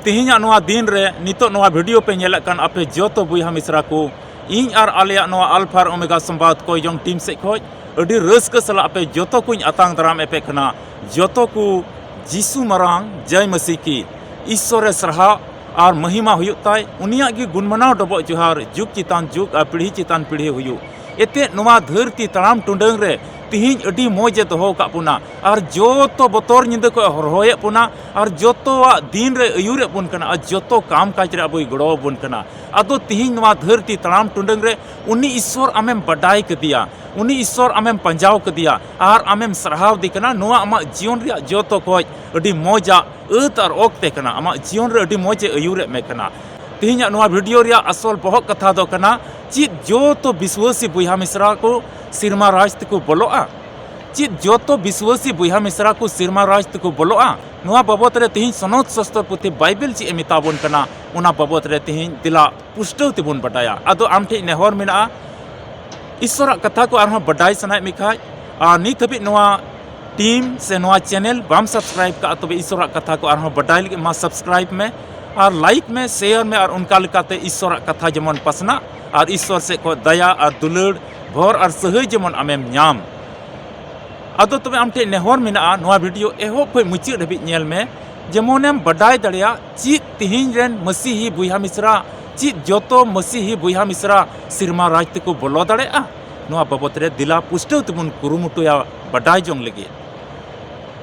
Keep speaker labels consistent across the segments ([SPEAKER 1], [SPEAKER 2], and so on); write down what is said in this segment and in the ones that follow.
[SPEAKER 1] तिहिना नोआ दिन रे नितो नोआ वीडियो पे नेलकन आपे जोतो बुया मिश्रा को इन आर आलिया नोआ अल्फा और ओमेगा संवाद को जोंग टीम से खोज अडी रस्क सला आपे जोतो को अतांग दराम एपे खना जोतो को जीसु मरांग जय मसीह की ईश्वर सरहा और महिमा हुयुताय उनिया की गुणमनाव डबो जोहार जुग चितान जुग और पीढ़ी चितान पीढ़ी हुयु एते नोआ धरती तड़ाम टुंडंग रे तिहिन अडी मोजे दोहो का पुना और जोतो बतौर निंद को हरहोये पुना और जोतो दिन रे अयुरे पुन कना और जोतो काम काज रे अबुई गड़ो बुन कना अदो तिहिन नोआ धरती तड़ाम टुंडंग रे उनी ईश्वर आमेम बडाई कदिया उनी ईश्वर आमेम पंजाव कदिया और आमेम सरहाव दिकना नोआ आमा जीवन रे जोतो कोज अडी मोजा अत और ओक्ते कना आमा जीवन रे अडी मोजे अयुरे में कना तिहिन नोआ वीडियो रे असल बहुत कथा दो कना चित जोतो विश्वासी बुया मिश्रा को सिरमा राज को बोलोआ चित जोतो विश्वासी बुया मिश्रा को सिरमा राज को बोलोआ नोआ बाबत रे तिहिन सनद शास्त्र पुथि बाइबल ची मिताबन कना उना बाबत रे तिहिन दिला पुष्टव तिबुन बटाया अदो आम ठे नेहर मेना ईश्वर कथा को आरह बडाई सनाय मिखाय आ नित हबि नोआ टीम से नोआ चैनल बाम सब्सक्राइब का तबे ईश्वर कथा को आरह बडाई लगे मा सब्सक्राइब में और लाइक में शेयर में और उनका लेकाते ईश्वर कथा जमन पसना और ईश्वर से को दया और दुलड़ भोर और सहय जमन आमेम नाम अदो तबे आमटे नेहर मेना नोआ वीडियो एहो पे मुचाद हबि नेल में जेमोनेम बडाई दड़िया चित तिहिन रेन मसीही बुया मिश्रा चित जोतो मसीही बुया मिश्रा सिरमा राज को बोलो दड़ेआ नोआ बाबत रे दिला पुष्टव तबुन कुरुमुटुया बडाई जोंग लगे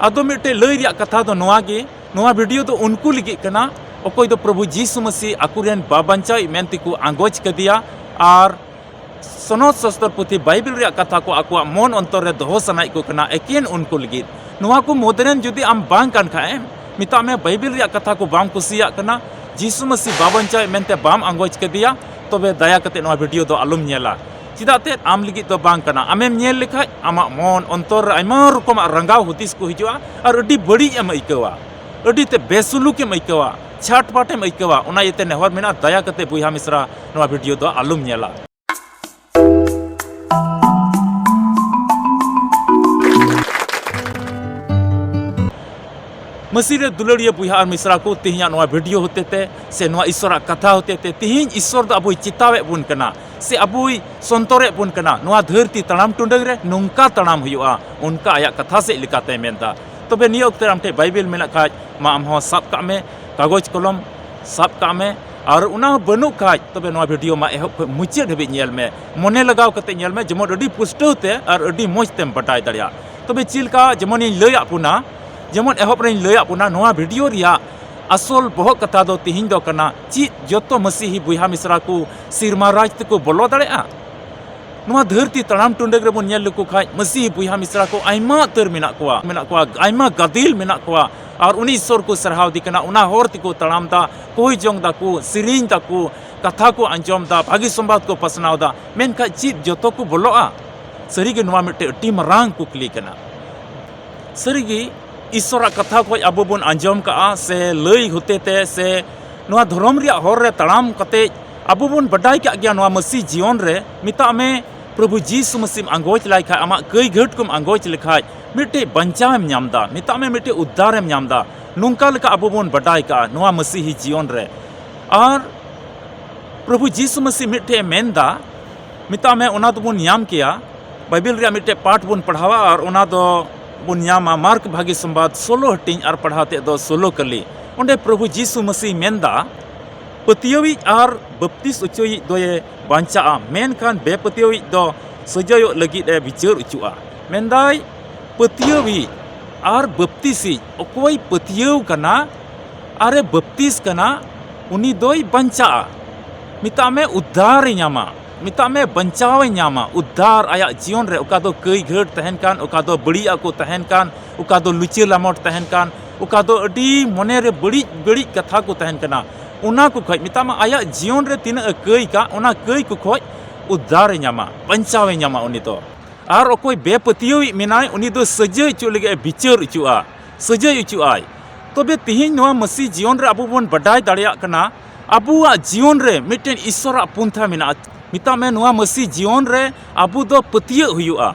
[SPEAKER 1] अदो मिटे लय रिया कथा दो नोआ गे नोआ वीडियो तो उनको लगे कना अकोय दो प्रभु जीसु मसीह अकुरेन बाबांचाई मेनती को आंगोज कदिया और सनद शास्त्र पुथि बाइबल रे कथा को आकुआ मन अंतर रे दोहो सनाय को कना एकेन उनको लगी नोआ को मोदरेन जुदी आम बांग कान खाए मिता में बाइबल रे कथा को बाम कुसिया कना जीसु मसीह बाबांचाई मेनते बाम आंगोज कदिया तबे दया कते नोआ वीडियो दो आलुम नेला चिदाते आम लगी तो बांग कना आमेम नेल लेखा आमा मन अंतर रे आयमा रकम रंगाव हुतिस को हिजुआ और अडी बड़ी एम इकवा अडी ते बेसुलुक एम इकवा छाटपाट एम इकवा उना येते नेहर मेना दया कते बुया मिश्रा नोआ वीडियो दो आलुम नेला मसीह रे दुलड़िया बुया और मिश्रा को तिहिना नोआ वीडियो होते ते से नोआ ईश्वर कथा होते ते तिहिन ईश्वर दो अबुई चितावे बुन कना से अबुई संतोरे बुन कना नोआ धरती तड़ाम टुंडंग रे नोंका तड़ाम हुआ उनका आया कथा से लिकाते मेनता तबे निया ओक्ते आमटे बाइबल मेना खाज मा आम हो साब का में कागज कलम साब का में और उना बनु खाज तबे नोआ वीडियो मा एहो मुचाद हबि नेल में मने लगाव कते नेल में जमन अडी पुष्टव ते और अडी मोज तेम बटाई दड़िया तबे चिलका जमन इन लय आपुना जमन एहब रे लय आपुना नोआ वीडियो रिया असल बहुत कथा दो तिहिन दो कना चित जोतो मसीही बुया मिश्रा को सिरमा राज को बोलो दड़ेआ नोआ धरती तड़ाम टुंडग रे बन नेल लुको खाय मसीही बुया मिश्रा को आयमा तर मेना कोआ आयमा गदिल मेना कोआ और उनी ईश्वर को सरहाव दिकना उना होर तिको तड़ाम दा कोई जोंग दा को सिरिंग दा को कथा को अंजम दा भागी संवाद को पसनाव दा मेनका चित जोतो को बोलोआ सरीगे नोआ मिटे अटी मरांग कुकली कना सरीगे ईश्वर कथा को अब बन अंजम का से लय होते ते से नोआ धर्म रिया होर रे तड़ाम कते अब बन बडाई का गया नोआ मसीह जीवन रे मिता में प्रभु जीसु मसीह आंगोज लाई खा आमा कई घट कुम आंगोज लिखाय मिटे बंचाएम नामदा मिता में मिटे उद्धारेम नामदा नोंका लेका अब बन बडाई का नोआ मसीही जीवन रे और प्रभु जीसु मसीह मिटे मेनदा मिता में उना तो बन नाम किया बाइबल रे मिटे पाठ बन पढ़ावा और उना दो बुनियामा मार्क भागी संवाद 16 हटिंग और पढ़ाते दो 16 कली उन्हें प्रभु जीसु मसीह मेनदा पतियोवी और बपतिस उचोई दोये बांचा मेन खान बेपतियोवी दो सजायो लगी दे विचार उचुआ मेनदाई पतियोवी और बपतिसी कोई पतियोव कना अरे बपतिस कना उनी दोई बांचा मिता में उद्धार नामा मिता में बंचाव नामा उद्धार आया जीवन रे ओका दो कई घट तहन कान ओका दो बड़िया को तहन कान ओका दो लुचे लामोट तहन कान ओका दो अडी मने रे बड़ी बड़ी कथा को तहन कना उना को खय मिता में आया जीवन रे तीन कई का उना कई को खय उद्धार नामा बंचाव नामा उनी तो और ओकोय बेपतियो मेनाय उनी दो सजय चु लगे विचार उचुआ सजय उचुआय तबे तिहिन नोआ मसीह जीवन रे अबो बन बडाई दाड़िया कना अबुआ जीवन रे मिटेन ईश्वर पुंथा मेना मिता में नोआ मसीह जीवन रे अबु दो पतिय हुआ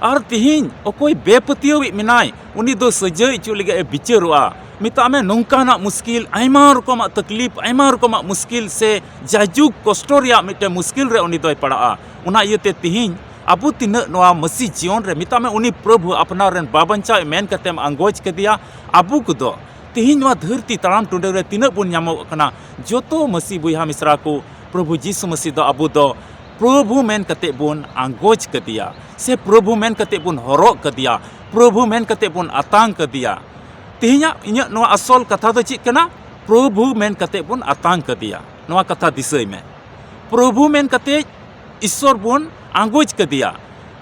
[SPEAKER 1] और तिहिन ओकोय बेपतियो मेनाय उनी दो सजय चु लगे विचारवा मिता में नौकाना मुश्किल आयमा रकम तकलीफ आयमा रकम मुश्किल से जाजुक कष्टो रिया मिटे मुश्किल रे उनी दोय पड़ा उना इयते तिहिं अबु तीना नवा मसी जीवन रे मिता में उनी प्रभु अपना रेन बाबंचा मेन कतेम अंगोज कदिया अबु कुदो तिहिं नवा धरती तड़ाम टुंडे रे तीना बुन न्यामो कना जोतो मसी बुया मिश्रा को प्रभु जीसु मसी दो अबु दो प्रभु मेन कते बुन अंगोज कदिया से प्रभु मेन कते बुन हरोक कदिया प्रभु मेन कते बुन आतांग कदिया तिहिं इन्या नवा असल कथा दो चेक कना प्रभु मेन कते बुन आतांग कदिया नवा कथा दिसय में प्रभु मेन कते ईश्वर बुन आंगोज कदिया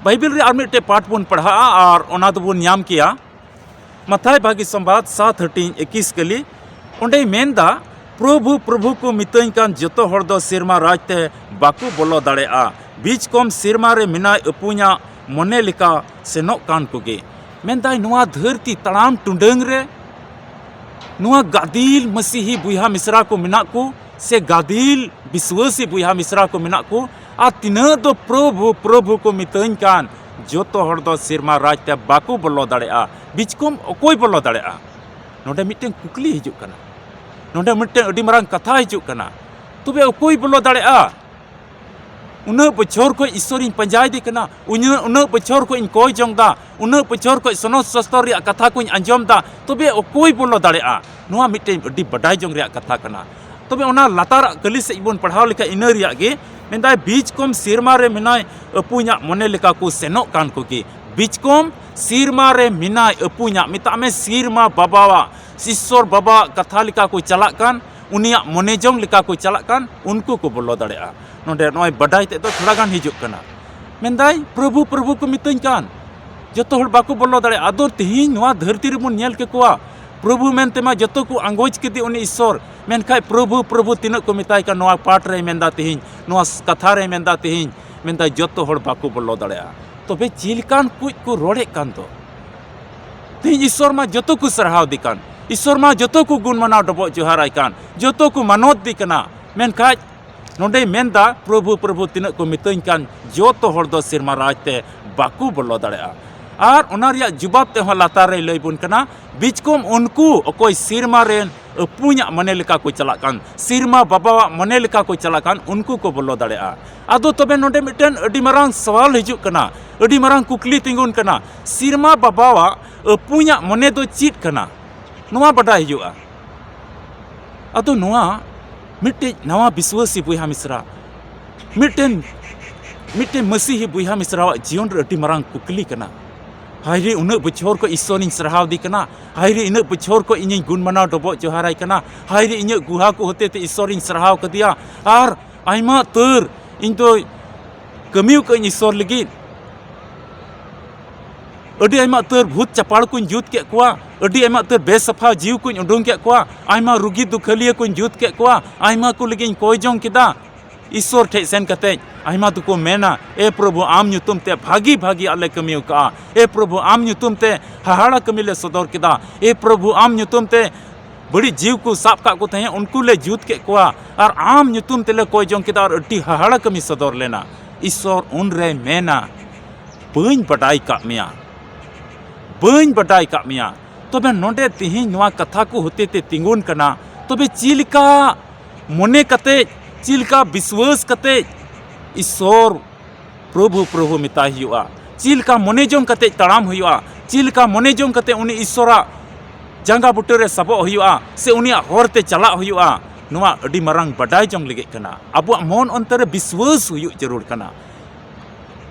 [SPEAKER 1] बाइबल रे आर मिटे पाठ बुन पढ़ा और ओना दो बुन न्याम किया मथाय भागी संवाद 7:21 कली ओंडे मेनदा प्रभु प्रभु को मितई कान जतो हर दो सिरमा राजते बाकू बोलो दाड़ेआ बीच कम सिरमा रे मिनाय अपु냐 मने लिका सेनो कान कोगे मेनदाय नवा धरती तड़ाम टुंडंग रे नवा गादिल मसीही बुया मिश्रा को मिना को से गादिल विश्वासी बुया मिश्रा को मिना को आ तीना दो प्रभु प्रभु को मितई कान जतो हर दो सिरमा राजते बाकू बोलो दाड़ेआ बीच कम अकोय बोलो दाड़ेआ नोडे मिटें कुकली हिजुक कना नोडे मिटें अडी मारांग कथा हिजुक कना तबे अकोय बोलो दाड़ेआ उना बछर को ईश्वर इन पंजाय दे कना उना बछर को इन कोय जोंदा उना बछर को सनो सस्तर रिया कथा को अंजम दा तबे अकोय बोलो दाड़ेआ नोआ मिटें अडी बडाय जोंग रिया कथा कना तबे उना लातार कली से इबन पढ़ाव लेका इना रिया गे मेंदाय बीच कम सिरमा रे मिनाय अपु냐 मने लेका को सेनो कान को के बीच कम सिरमा रे मिनाय अपु냐 मिता में सिरमा बाबावा ईश्वर बाबा कथा लेका को चलाक कान उनिया मने जोंग लेका को चलाक कान उनको को बोलो दाड़ेआ नोडे नोय बडाय ते तो थोड़ा गान हिजुक कना मेंदाय प्रभु प्रभु को मितई कान जतो हर बाको बोलो दाड़े आदो तिहिं नोआ धरती रे बुन नेल के कोआ प्रभु मेनते मा जतो को अंगोज केदि उनी ईश्वर मेनखाय प्रभु प्रभु तिना को मिताय का नोआ पाठ रे मेंदा तिहिं नोआ कथा रे मेंदा तिहिं मेंदा जतो हर बाको बोलो दाड़ेआ तबे चिलकान कुछ को रोड़े कान दो तिहिं ईश्वर मा जतो को सरहाव दी कान ईश्वर मा जतो को गुण मनाव डबो जोहाराय कान जतो को मानोत दी कना मेनखाय नोडे मेंदा प्रभु प्रभु तिना को मितई कान जतो हर दो सिरमा राजते बाकू बोलो दाड़ेआ और ओना रिया जुबाब ते हो लातार रे लई बुन कना बीच कम उनको अकोय सिरमा रेन अपु냐 मने लेका को चला कान सिरमा बाबा मने लेका को चला कान उनको को बोलो दाड़ेआ आदो तबे नोडे मिटन अडी मारांग सवाल हिजुक कना अडी मारांग कुकली तिंगुन कना सिरमा बाबावा अपु냐 मने दो चीट कना नोआ बडा हिजुआ आदो नोआ मिटे नवा विश्वासी बुया मिश्रा मिटे मसीही बुया मिश्रा जीवन रे अडी मारांग कुकली कना हायरे उन बछर को ईश्वर इन सरहाव दी कना हायरे इन बछर को इन गुण मनाव डबो जोहाराय कना हायरे इन गुहा को होते ते ईश्वर इन सरहाव कदिया और आयमा तर इन तो कमियो को ईश्वर लगी अडी आयमा तर भूत चपाड़ को जुत के कोआ अडी आयमा तर बेसफा जीव को उडुंग के कोआ आयमा रुगी दुखलिया को जुत के कोआ आयमा को लगी कोय जोंग किदा ईश्वर ठे सेन कते आयमा तुको मेना ए प्रभु आम ᱧᱩᱛᱩᱢ ते भागी भागी आले कमियो का ए प्रभु आम ᱧᱩᱛᱩᱢ ते हाहाड़ा कमिले सदर किदा ए प्रभु आम ᱧᱩᱛᱩᱢ ते बड़ी जीव को साब का को तहे उनको ले जूत के कोआ और आम ᱧᱩᱛᱩᱢ ते ले कोय जोंग किदा और अड्डी हाहाड़ा कमि सदर लेना ईश्वर उन रे मेना बइन बडाई का मिया तबे नोडे तिहिं नोआ कथा को होते ते तिंगुन कना तबे चिलका मने कते चिलका विश्वास कते ईश्वर प्रभु प्रभु मिता हुआ चिलका मने जोंग कते तड़ाम हुआ चिलका मने जोंग कते उनी ईश्वरा जांगा बुटे रे सबो हुआ से उनिया होरते चला हुआ नोआ अडी मारांग बडाय जोंग लगे कना अबो मन अंतर विश्वास हुयु जरूर कना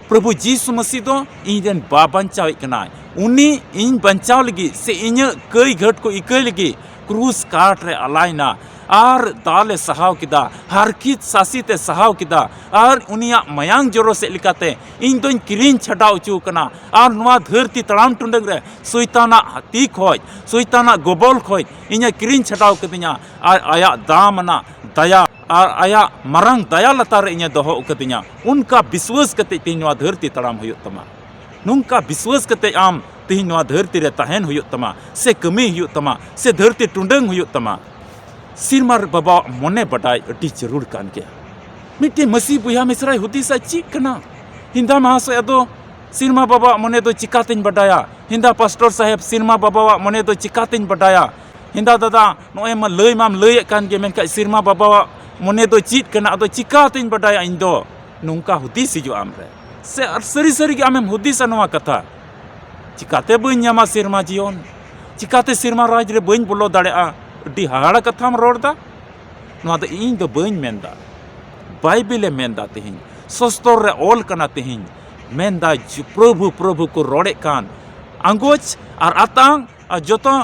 [SPEAKER 1] प्रभु जीसु मसीह दो इनरेन बाबंचाव कना उनी इन बंचाव लगी से इन कई घट को इकई लगी क्रूस काट रे अलायना और दाले सहाव किदा हरकित सासी ते सहाव किदा और उनिया मयांग जोरो से लिकाते इन दोन किरीन छडाव चू कना और नवा धरती तड़ाम टुंडंग रे सुइताना हाथी खोज सुइताना गोबल खोज इन्या किरीन छडाव कदिया और आया दामना दया और आया मरंग दया लतार इन्या दोहो कदिया उनका विश्वास कते तीन नवा धरती तड़ाम हुयो तमा नुंका विश्वास कते आम तीन नवा धरती रे तहन हुयो तमा से कमी हुयो तमा से धरती टुंडंग हुयो तमा सिरमार बाबा मने बडाय अडी जरूर कान गया मिट्टी मसी बुया मिश्रा हुदिसा चिक कना हिंदा महाशय दो सिरमा बाबा मने दो चिकातिन बडाया हिंदा पास्टर साहेब सिरमा बाबा मने दो चिकातिन बडाया हिंदा दादा नोए मा लई माम लई कान गे मेनका सिरमा बाबा मने दो चीत कना अदो चिका तिन बडाया इन दो नुंका हुदिस हिजु आमरे से सरी सरी गे आमेम हुदिस नोआ कथा चिकाते बई ᱧᱟᱢᱟ सिरमा जीवन चिकाते सिरमा राज रे बई बोलो दाड़ेआ अड्डी हाड़ा कथाम रोड़दा नोआ दो इन दो बई मेंदा बाइबल मेंदा तिहिन सस्तर रे ऑल कना तिहिन मेंदा प्रभु प्रभु को रोड़े कान अंगोच और आतांग जोतो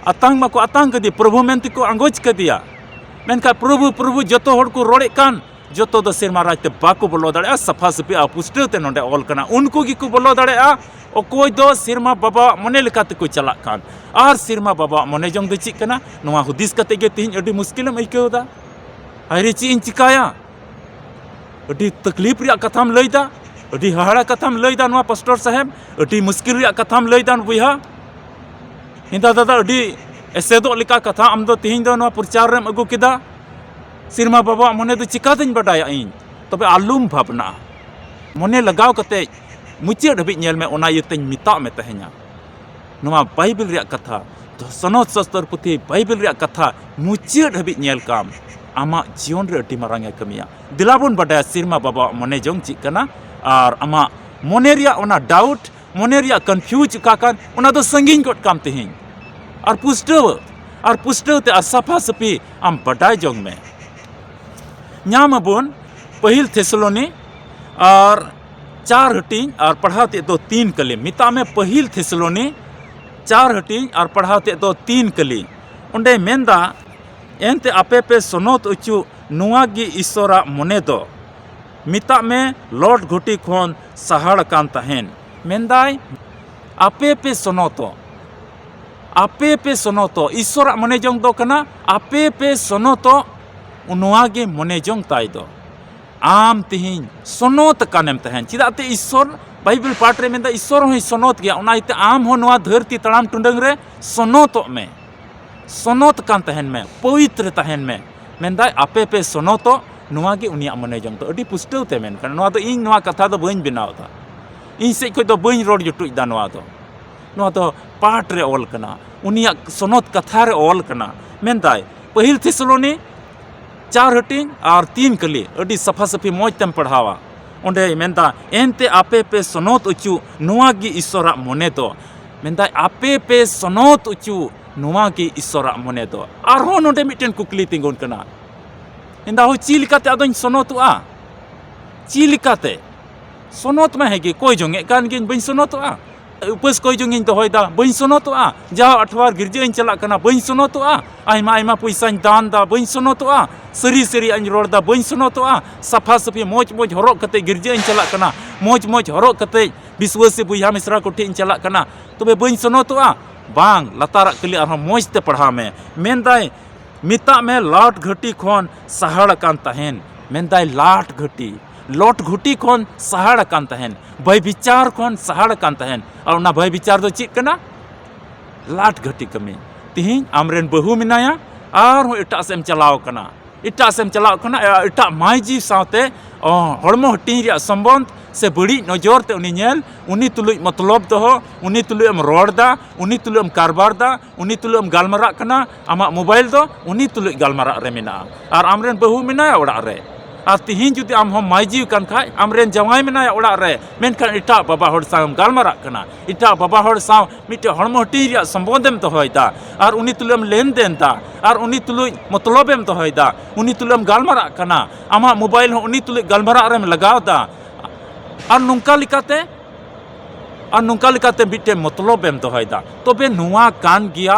[SPEAKER 1] आतांग माको आतांग कदी प्रभु मेंती को अंगोच कदिया मेनका प्रभु प्रभु जोतो होड़ को रोड़े कान जोतो दो सिरमा राज ते बाको बोलो दाड़ेआ सफा सफी आ पुष्टे ते नोंडे ऑल कना उनको गी को बोलो दाड़ेआ ओकोय दो सिरमा बाबा मने लेकाते को चला कान आर सिरमा बाबा मने जंग दो चिक कना नोआ हुदिस कते गे तिहिन अडी मुश्किलम आइकेउदा आइरे ची इन चिकाया अडी तकलीफ रिया कथाम लईदा अडी हाड़ा कथाम लईदा नोआ पास्टर साहेब अडी मुश्किल रिया कथाम लईदा बुइहा हिंदा दादा अडी एसेदो लिका कथा आम दो तिहिन दो नोआ प्रचार रेम अगु केदा सिरमा बाबा मने दो चिकातें बडाया इन तबे आलुम भावना मने लगाव कते मुचे हबी नेल में ओना यतें मिता में तहेना नोआ बाइबल रिया कथा तो सनद सस्तर पुथी बाइबल रिया कथा मुचे हबी नेल काम आमा जीवन रे अडी मारांगे कमिया दिलाबुन बडाया सिरमा बाबा मने जंग चिक कना और आमा मने रिया ओना डाउट मने रिया कन्फ्यूज काकान ओना दो संगीन कोट काम तिहिन और पुष्टव ते सफा सफी आम बडाय जंग में ᱧᱟᱢᱟᱵᱚᱱ पहिल थेसलोनी और 4 हटिंग और पढ़ाते दो 3 कली मिता में पहिल थेसलोनी 4 हटिंग और पढ़ाते दो 3 कली उंडे मेंदा एनते आपे पे सोनोत उचु नुआगी ईश्वरा मने दो मिता में लॉर्ड घुटी खोन सहाड़ कान तहेन मेंदाय आपे पे सोनोतो ईश्वरा मने जंग दो कना आपे पे सोनोतो उनवागे मने जंग ताई दो आम तिहिन सोनोत कानेम तहन चिदाते ईश्वर बाइबल पाठ रे मेंदा ईश्वर होई सोनोत गया उनाइते आम हो नोआ धरती तड़ाम टुंडंग रे सोनोत में सोनोत कान तहन में पवित्र तहन में मेंदा आपे पे सोनोतो नोआगे उनिया मने जंग तो अडी पुष्टव ते मेन कन नोआ दो इन नोआ कथा दो बइन बनावदा इन से कोई दो बइन रोड जुटुई दा नोआ दो पाठ रे ऑल कना उनिया सोनोत कथा रे ऑल कना मेंदा पहिल थेसलोनी 4 हटिंग और 3 कली अडी सफा सफी मौज तेम पढ़ावा ओंडे मेंदा एनते आपे पे सोनोत उचु नुआगी ईश्वरा मने दो मेंदा आपे पे सोनोत उचु नुआगी ईश्वरा मने दो आरो नोंडे मिटेन कुकली तिंगुन कना इंदा हो चिलिकाते अदों सोनोतुआ चिलिकाते सोनोत में हेगी कोई जोंगे कान गिन बइन सोनोतुआ उपस कोई जोंगिन दोहयदा बइन सोनोतुआ जा अठवार गिरजाइन चला कना बइन सोनोतुआ आइमा आइमा पैसाइन दान दा बइन सोनोतुआ सरी सरी अन रोड़दा बइन सोनोतुआ सफा सफी मौज मौज हरोक कते गिरजाइन चला कना मौज मौज हरोक कते विश्वासी बुया मिश्रा कोठिन चला कना तबे बइन सोनोतुआ बांग लतारा कली आरो मौज ते पढ़ा में मेंदाय मिता में लाट घटी खोन सहाड़ कान तहेन मेंदाय लाट घटी लोट घुटी खोन सहाड़ कान तहेन भय विचार खोन सहाड़ कान तहेन और ना भय विचार दो चिक कना लाट घटी कमी तिहिन आमरेन बहु मिनाया और इटा सेम चलाव कना इटा माइजी साथे हड़मो हटिंग रिया संबंध से बड़ी नजर ते उनी नेल उनी तुलुई मतलब दो उनी तुलुई एम रोड़दा उनी तुलुई एम कारबार दा उनी तुलुई एम गालमारा कना आमा मोबाइल दो उनी तुलुई गालमारा रे मेना और आमरेन बहु मिनाया ओड़ा रे और तिहिन जुदी आम हम माइजी कान खाय आमरेन जवाई मेनाया ओड़ा रे मेनखान इटा बाबा हड़ साम गालमारा कना इटा बाबा हड़ साम मिटे हड़मो हटिंग रिया संबंधेम दोहयदा और उनी तुलुई एम लेन देन दा और उनी तुलुई मतलबेम दोहयदा उनी तुलुई एम गालमारा कना आमा मोबाइल हो उनी तुलुई गालमारा रेम लगावदा और नुंका लिकाते मिटे मतलबेम दोहयदा तबे नुआ कान गिया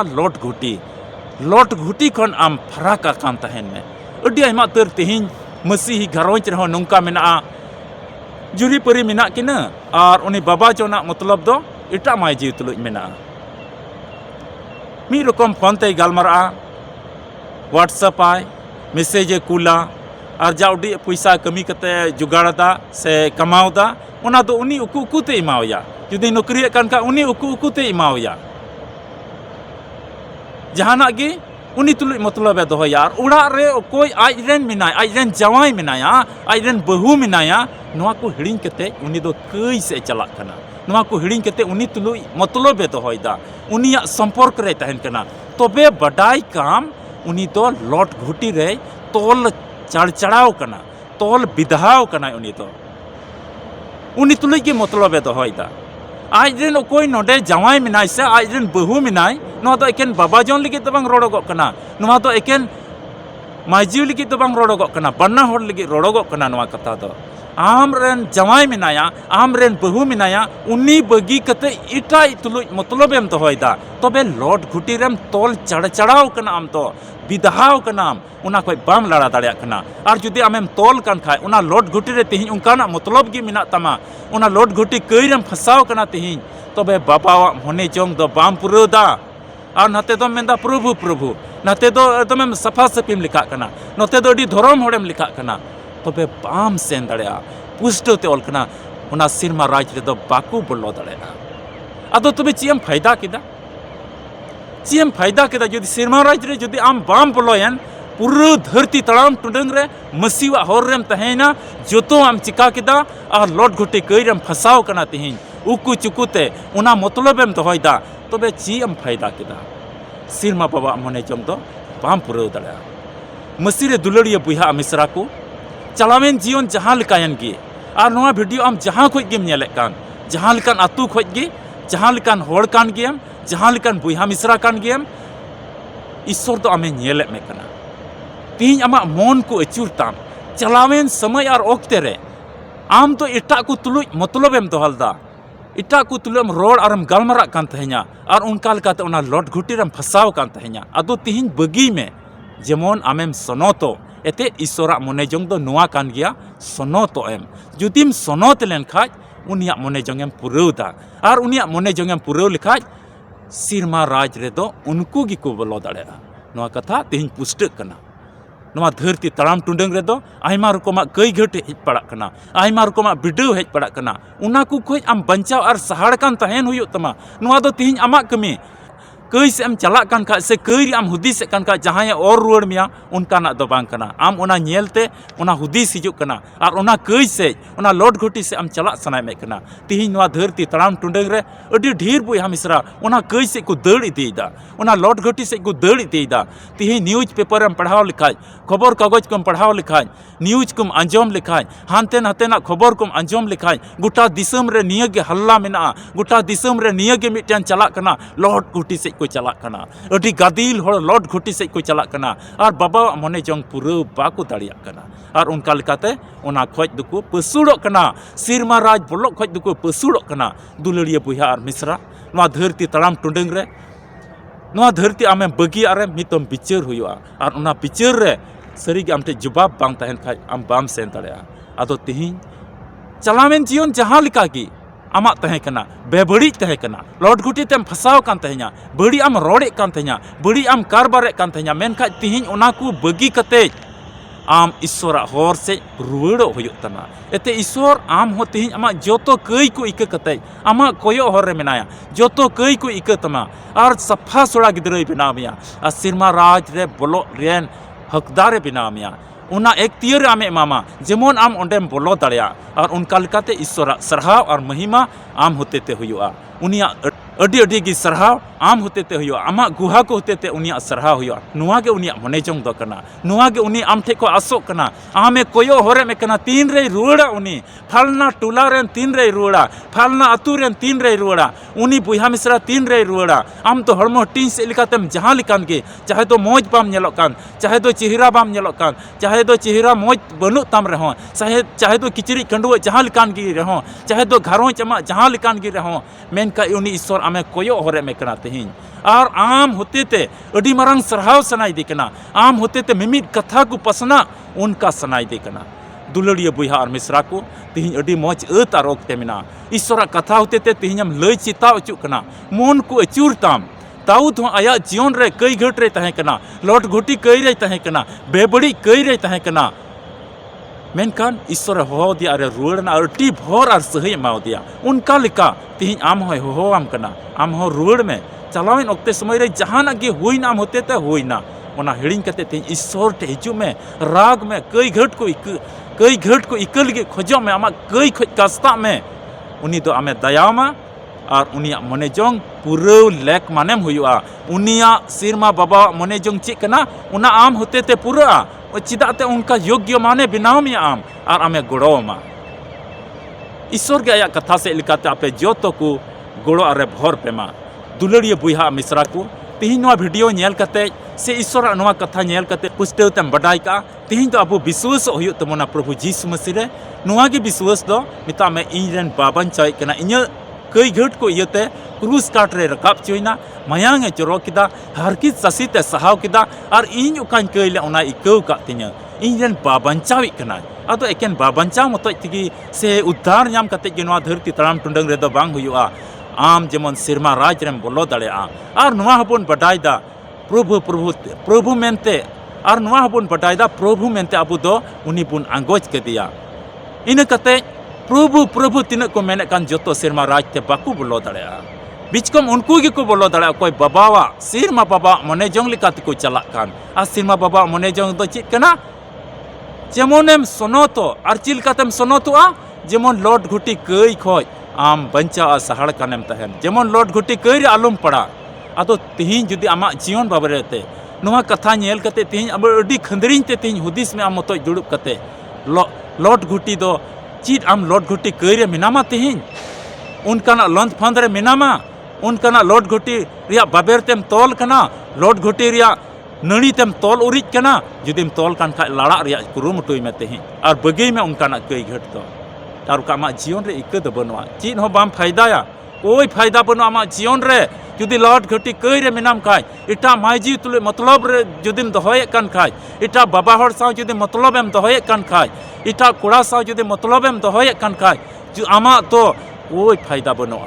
[SPEAKER 1] लोट घुटी खन आम फराका कान तहेन में अडी आइमा तर तिहिन मसीही घरोंच रहो नुंका मेना जुरी परी मेना किना और उनी बाबा जोना मतलब दो इटा माइजी तुलुई मेना मी रकम फोन ते गालमारा व्हाट्सएप आय मैसेज कूला और जाउडी पैसा कमी कते जुगाड़दा से कमावदा ओना दो उनी उकु उकु ते इमावया जुदी नौकरी कान का उनी उकु उकु ते इमावया जहाना गी उनी तुलुई मतलब दोहया उड़ा रे कोई आजरेन मिनाय आजरेन जवाई मिनाया आजरेन बहु मिनाया नोआ को हिड़िंग कते उनी दो कई से चला कना नोआ को हिड़िंग कते उनी तुलुई मतलब दोहयदा उनिया संपर्क रे तहन कना तबे बडाई काम उनी तो लॉट घुटी रे तोल चढ़चढ़ाव कना तोल विधाव कना उनी तुलुज के मतलब दोहयदा आजरेन अकोय नोडे जावाई मिनाय से आजरेन बहु मिनाय नोआ दो एकेन बाबाजन लगी तो बांग रोडोगो कना नोआ दो एकेन माइजिव लगी तो बांग रोडोगो कना बन्ना होड़ लगी रोडोगो कना नोआ कथा दो आमरेन जवाई मिनाया आमरेन बहु मिनाया उन्नी बगी कते इटा तुलुज मतलब एम दोहयदा तबे लॉट घुटी रेम तोल चढ़चढ़ाव कना आम तो विधाव कनाम उना कोई बाम लड़ा दाड़िया कना और जुदी आमेम तोल कान खाय उना लॉट घुटी रे तिहिं उनकाना मतलब गी मिना तमा उना लॉट घुटी कईरेम फसाव कना तिहिं तबे बाबावा मने जोंग दो बाम पुरौदा और नते दो मेंदा प्रभु प्रभु नते दो एकदम सफा सफीम लिखा कना नते दो अडी धरम होड़ेम लिखा कना तबे बाम सेन दाड़िया पुष्टते ऑल कना उना सिरमा राज रे दो बाकू बोलो दाड़िया आदो तबे चीम फायदा किदा चीम फायदा किदा जुदी सिरमा राज रे जुदी आम बाम बोलोयन पूरा धरती तड़ाम टुडंग रे मसीवा होर रेम तहेना जोतो आम चिका किदा और लॉट घुटी कईरेम फसाव कना तिहिं उकु चुकुते उना मतलब एम दोहयदा तबे चीम फायदा किदा सिरमा बाबा मने जोंग दो बाम पुरौ दाड़िया मसी रे दुलड़िया बुहा मिसरा को चलावेन जीवन जहाँ लिकायन गे और नोआ वीडियो आम जहाँ खोज गेम नेले कान जहाँ लिकान आतु खोज गे जहाँ लिकान होड़ कान गेम जहाँ लिकान बुहा मिसरा कान गेम ईश्वर तो आमे नेले में कना तीन आमा मन को अचूर ताम चलावेन समय और ओक्ते रे आम तो इटा को तुलुज मतलब एम दोहलदा इटा को तुलुम रोड और गलमरा कान तहे냐 और उनका लकाते उना लॉट घुटी रेम फसाव कान तहे냐 आदो तिहिं बगी में जेमन आमेम सनतो एते ईश्वरा मने जोंग दो नुआ कान गिया सनतो एम जुदिम सनत लेन खाज उनिया मने जोंगेम पुरौदा और उनिया मने जोंगेम पुरौ लिखाज सिरमा राज रे दो उनको गी को बोलो दाड़ेया नुआ कथा तिहिं पुष्टक कना नुआ धरती तड़ाम टुंडंग रे दो आयमा रकमा कई घट हेज पड़ा कना आयमा रकमा बिडव हेज पड़ा कना उना को खोज आम बंचाव और सहाड़ कान तहेन हुयो तमा नुआ दो तिहिं आमा कमी कई से चला कान खा से कई आम हुदिस कान खा जहां और रुआड़ मिया उनकाना दो बांग कना आम उना नेलते उना हुदिस हिजुक कना और उना कई से उना लॉट घुटी से आम चला सनाय में कना तिहिं नुआ धरती तड़ाम टुंडंग रे अडी ढेर बुहा मिसरा उना कई से को दड़ इदीदा उना लॉट घुटी से को दड़ इदीदा तिहिं न्यूज पेपर एम पढ़ाव लिखाय खबर कागज कम पढ़ाव लिखाय न्यूज कम अंजम लिखाय हानते नातेना खबर कम अंजम लिखाय गोटा दिसम रे निया गे हल्ला मेना गोटा दिसम रे निया गे मिटन चला कना लॉट घुटी से को चला कना अडी गादिल होड़ लॉट घुटी से को चला कना और बाबा मने जोंग पुरो बाको दाड़िया कना और उनका लेकाते उना खोज दुको पसुड़ो कना सिरमा राज बोलो खोज दुको पसुड़ो कना दुलड़िया बुहा और मिसरा नुआ धरती तड़ाम टुंडंग रे नुआ धरती आमे बगी आरे मितम बिचार हुआ और उना बिचार रे सरीगे आमटे जवाब बांग तहन खाज आम बाम सेन दाड़ेया आदो तिहिं चलावेन जीवन जहाँ लिका गी आमा तहें कना बेबड़ी तहें कना लॉट घुटी तेम फसाव कान तहे냐 बड़ी आम रोड़े कान तहे냐 बड़ी आम कारबारे कान तहे냐 मेनखाज तिहिं उना को बगी कते आम ईश्वरा होर से रुवाड़ो हुयो तमा एते ईश्वर आम हो तिहिं आमा जोतो कई को इका कते आमा कोयो होर रे मेनाया जोतो कई को इका तमा और सफा सोड़ा गिदरई बनाव मिया आ सिरमा राज रे बोलो रेन हकदारे बनाव मिया उना एक तीर आमे मामा जेमन आम ओंडेम बोलो दाड़िया और उनका लेकाते ईश्वरा सरहाव और महिमा आम होते ते हुआ उनिया अडी अडी गी सरहाव आम होते ते हुआ आमा गुहा को होते ते उनिया सरहाव हुआ नुआ गे उनिया मने जोंग दो कना नुआ गे उनी आम ठे को आसो कना आमे कोयो होरे में कना तीन रे रुड़ा उनी फालना टोला रेन तीन रे रुड़ा फालना अतु रेन तीन रे रुड़ा उनी बुहा मिसरा तीन रे रुड़ा आम तो हड़मो टीन से लिकातेम जहां लिकान गे चाहे तो मौज बाम नेलो कान चाहे तो चेहरा बाम नेलो कान चाहे तो चेहरा मौज बनु ताम रहो चाहे तो किचरी कंडुआ जहां लिकान गी रहो चाहे तो घरों चमा जहां लिकान गी रहो मेनका उनी ईश्वर आमे कोयो होरे में कना तिहिं और आम होते ते अडी मारंग सरहाव सनाई दे कना आम होते ते मिमिद कथा को पसना उनका सनाई दे कना दुलड़िया बुहा और मिसरा को तिहिं अडी मौज अत और ओक्ते मेना ईश्वरा कथा होते ते तिहिं हम लई चिता अचु कना मन को अचूर ताम दाऊद हो आया जीवन रे कई घट रे तहें कना लॉट घुटी कई रे तहें कना बेबड़ी कई रे तहें कना मेनकान ईश्वर हो दिया अरे रुआड़ना अटी भोर और सही एमाव दिया उनका लिका तिहिं आम होय हो आम कना आम हो रुआड़ में चलावेन ओक्ते समय रे जहाना गे हुई नाम होते ते हुई ना ओना हिड़िंग कते तिहिं ईश्वर टे हिजु में राग में कई घट को इकल गे खोजो में आमा कई खोज कास्ता में उनी दो आमे दयामा और उनिया मने जोंग पुरौ लेक मानेम हुआ उनिया सिरमा बाबा मने जोंग चेक कना उना आम होते ते पुरा चिदाते उनका योग्य माने बनाव में आम और आमे गड़ोमा ईश्वर के आया कथा से लिखाते आपे जोतो को गड़ो अरे भर पेमा दुलड़िया बुहा मिश्रा को तीन वीडियो नेल कते से ईश्वर नवा कथा नेल कते पुष्टव तेम बडाई का तीन तो अब विश्वास हुई तमना प्रभु जीसु मसीह रे नवा के विश्वास दो मिता में इनरेन बाबन चाय कना इन कई घट को इयते क्रूस काट रे रकाब चोइना मायांगे चोरो किदा हरकित ससीते सहाव किदा और इन उकान कइले ओना इकौ का तिnya इनरेन बाबन चावी कना अदो एकेन बाबन चाव मतो तिगी से उद्धार नाम कते के नवा धरती तराम टुंडंग रे दो बांग हुआ आम जेमन सिरमा राज रेम बोलो दड़े और नवा हबन बडायदा प्रभु प्रभु प्रभु मेनते और नवा हबन बडायदा प्रभु मेनते अबु दो उनी बुन आंगोज के दिया इन कते प्रभु प्रभु तीन को मेने कान जोतो सिरमा राज ते बाकू बोलो दड़े बिचकम उनको गे को बोलो दड़े कोई बाबावा सिरमा बाबा मने जोंग लिकाते को चला कान आ सिरमा बाबा मने जोंग दो चित कना जेमोनेम सोनोतो और चिलकातेम सोनोतोआ जेमन लॉर्ड घुटी कई खोय आम बंचा सहाड़ कानेम तहन जेमन लॉर्ड घुटी कई आलम पड़ा अदो तिहिं जुदी आमा जीवन बाबरेते नोहा कथा नेल कते तिहिं अब अडी खंदरिन ते तिहिं हुदिस में आम मतो जुड़ुब कते लॉर्ड घुटी दो चीज आम लॉर्ड घुटी कई रे मिनामा तिहिं उनकाना लंद फंद रे मिनामा उनकाना लॉर्ड घुटी रिया बाबेर तेम तोल कना लॉर्ड घुटी रिया नड़ी तेम तोल उरिज कना जुदीम तोल कान खा लड़ा रिया कुरुमुटुई में तिहिं और बगई में उनकाना कई घट दो और आमा जीवन रे इक दो बनवा चीज हो बाम फायदाया कोई फायदा बनो आमा जीवन रे जुदी लॉर्ड घटी कई रे मिनाम खाय इटा माइजी तुले मतलब रे जुदीम दोहये कान खाय इटा बाबा हर साव जुदी मतलब एम दोहये कान खाय इटा कोड़ा साव जुदी मतलब एम दोहये कान खाय जो आमा तो कोई फायदा बनो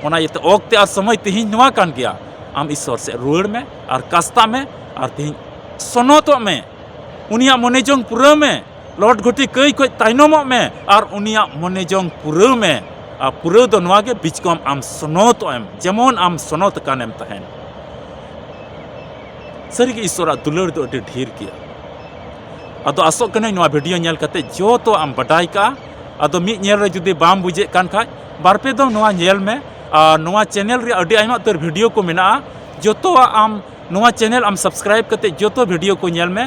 [SPEAKER 1] ओना ये ओक्ते और समय तिहिं नवा कान गया आम ईश्वर से रुआड़ में और कास्ता में और तिहिं सोनोतो में उनिया मने जोंग पुरा में लॉर्ड घटी कई कोई ताइनोमो में और उनिया मने जोंग पुरा में आ पुरा दो नवा के बिचकम आम सोनोतो एम जेमन आम सोनोत कानेम तहन सरी के ईश्वर दुलड़ दो अति ढेर किया अदो आसो कने नवा वीडियो नेल कते जो तो आम बडाई का अदो मी नेल रे जुदी बाम बुझे कान खाय बारपे दो नवा नेल में नवा चैनल रे अडी आइमा तर वीडियो को मेना जोतो आम नवा चैनल आम सब्सक्राइब कते जोतो वीडियो को नेल में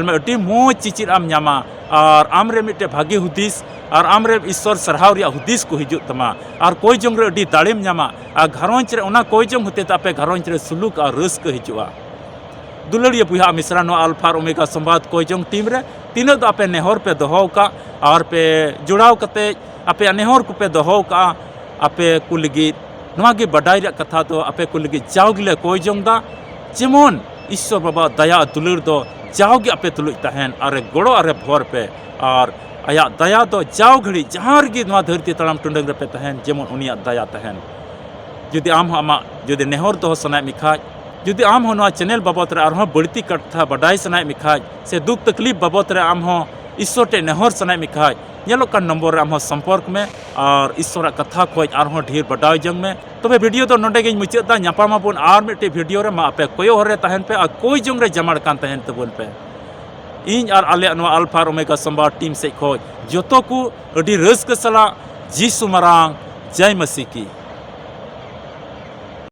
[SPEAKER 1] अडी मोज चिचिर आम न्यामा और आम रे मिटे भागी हुदिस और आम रे ईश्वर सरहाव रिया हुदिस को हिजुत तमा और कोई जोंग रे अडी दाड़ेम न्यामा और घरोंच रे ओना कोई जोंग होते तापे घरोंच रे सुलूक और रस को हिजुआ दुलड़िया बुहा मिश्रा नो अल्फा ओमेगा संवाद कोई जोंग टीम रे तीनों दो आपे नेहर पे दोहो का और पे जुड़ाव कते आपे नेहर को पे दोहो का आपे को लगी नवा गे बडाई रे कथा दो आपे को लगी जावगिले कोई जोंग दा जेमन ईश्वर बाबा दया दुलड़ दो जाओगे आपे तुलुज तहन अरे गड़ो अरे भोर पे और आया दया दो जाओ घड़ी जहाँ गे नवा धरती तड़ाम टुंडंग रे पे तहन जेमन उनिया दया तहन जुदी आम आमा जुदी नेहर दो सनाय मिखाज जुदी आम हो नवा चैनल बाबत रे आरहों बढ़ती कथा बडाई सनाय मिखाज से दुख तकलीफ बाबत रे आम हो ईश्वर टे नेहर सनाय मिखाज नेलो का नंबर रे आम हो संपर्क में और ईश्वर कथा खोज आरहों ढेर बडाई जंग में तबे वीडियो तो नोडे गे मुचादा नापामा बुन आर मिटे वीडियो रे मा आपे कोयो हरे तहन पे और कोई जंग रे जमाड़ कान तहन तबुन पे इन और आले नवा अल्फा ओमेगा संवाद टीम से खोज जोतो को अडी रस के सला जीसु मरांग जय मसीह की।